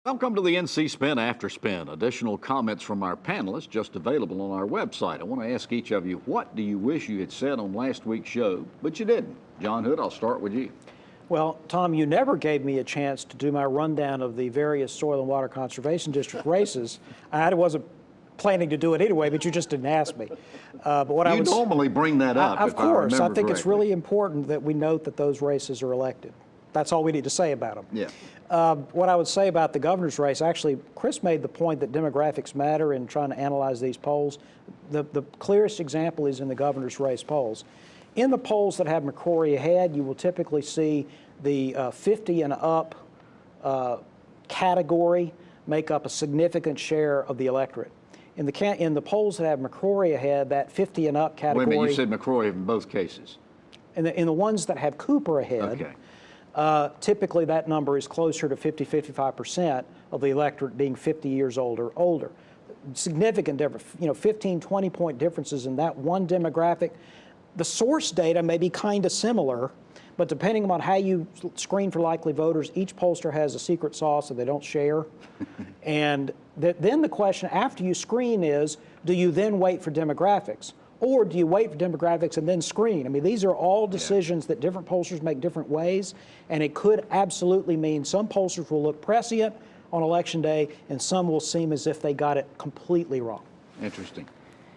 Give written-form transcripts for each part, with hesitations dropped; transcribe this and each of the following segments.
Welcome to the NC Spin After Spin. Additional comments from our panelists just available on our website. I want to ask each of you, what do you wish you had said on last week's show, but you didn't? John Hood, I'll start with you. Well, Tom, you never gave me a chance to do my rundown of the various Soil and Water Conservation District races. I wasn't planning to do it anyway, but you just didn't ask me. But what you normally bring that up. Of course, I think correctly. it's really important that we note that those races are elected. That's all we need to say about them. Yeah. What I would say about the governor's race, actually, Chris made the point that demographics matter in trying to analyze these polls. The clearest example is in the governor's race polls. In the polls that have McCrory ahead, you will typically see the 50 and up category make up a significant share of the electorate. In the polls that have McCrory ahead, that 50 and up category. Wait a minute, you said McCrory in both cases. In the ones that have Cooper ahead. Okay. Typically, that number is closer to 55% of the electorate being 50 years old or older. Significant difference, 15, 20-point differences in that one demographic. The source data may be kind of similar, but depending on how you screen for likely voters, each pollster has a secret sauce that they don't share. And then the question after you screen is, do you then wait for demographics? Or do you wait for demographics and then screen? I mean, these are all decisions that different pollsters make different ways, and it could absolutely mean some pollsters will look prescient on Election Day, and some will seem as if they got it completely wrong. Interesting.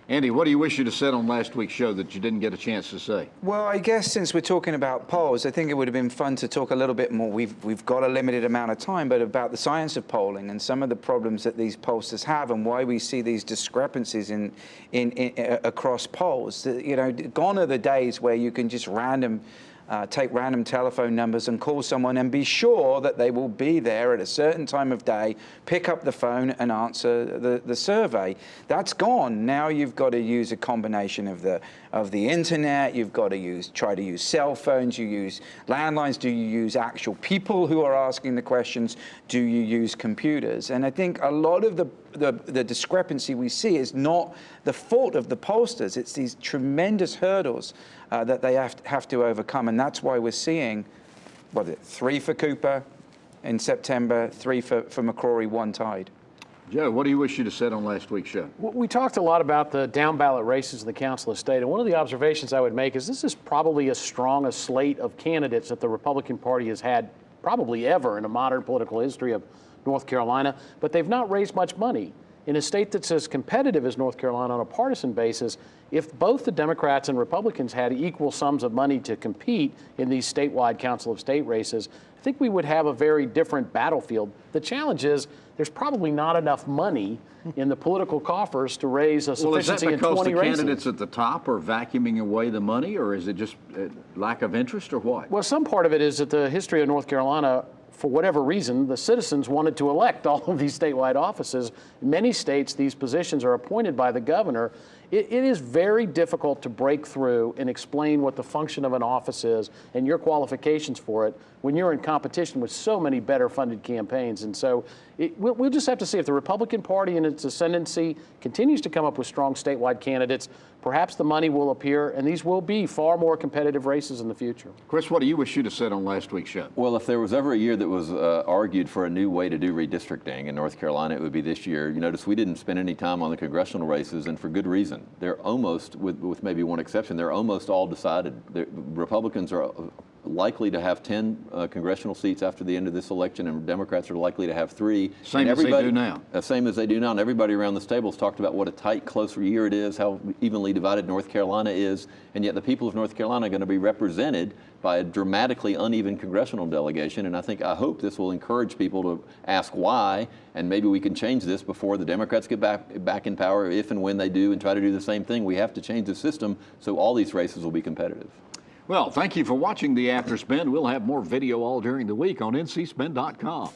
Andy, what do you wish you'd have said on last week's show that you didn't get a chance to say? Well, I guess since we're talking about polls, I think it would have been fun to talk a little bit more. We've got a limited amount of time, but about the science of polling and some of the problems that these pollsters have and why we see these discrepancies in across polls. Gone are the days where you can just take random telephone numbers and call someone and be sure that they will be there at a certain time of day, pick up the phone and answer the survey. That's gone. Now you've got to use a combination of the internet. You've got to try to use cell phones. You use landlines. Do you use actual people who are asking the questions? Do you use computers? And I think a lot of the discrepancy we see is not the fault of the pollsters. It's these tremendous hurdles that they have to overcome. And that's why we're seeing, 3 for Cooper in September, 3 for McCrory, 1 tied. Joe, what do you wish you'd have said on last week's show? We talked a lot about the down-ballot races in the Council of State, and one of the observations I would make is this is probably as strong a slate of candidates that the Republican Party has had probably ever in a modern political history of North Carolina, but they've not raised much money. In a state that's as competitive as North Carolina on a partisan basis, if both the Democrats and Republicans had equal sums of money to compete in these statewide Council of State races, I think we would have a very different battlefield. The challenge is there's probably not enough money in the political coffers to raise a sufficiency in 20 races. Well, is that because the candidates at the top are vacuuming away the money, or is it just lack of interest, or what? Well, some part of it is that the history of North Carolina, for whatever reason, the citizens wanted to elect all of these statewide offices. In many states, these positions are appointed by the governor. It is very difficult to break through and explain what the function of an office is and your qualifications for it when you're in competition with so many better funded campaigns. And so we'll just have to see if the Republican Party in its ascendancy continues to come up with strong statewide candidates. Perhaps the money will appear, and these will be far more competitive races in the future. Chris, what do you wish you'd have said on last week's show? Well, if there was ever a year that was argued for a new way to do redistricting in North Carolina, it would be this year. You notice we didn't spend any time on the congressional races, and for good reason. They're almost, with maybe one exception, they're almost all decided. The Republicans are likely to have 10 congressional seats after the end of this election, and Democrats are likely to have 3. Same as they do now. Same as they do now, and everybody around this table has talked about what a tight, closer year it is, how evenly divided North Carolina is, and yet the people of North Carolina are going to be represented by a dramatically uneven congressional delegation, and I hope this will encourage people to ask why, and maybe we can change this before the Democrats get back in power, if and when they do, and try to do the same thing. We have to change the system so all these races will be competitive. Well, thank you for watching the After Spin. We'll have more video all during the week on ncspin.com.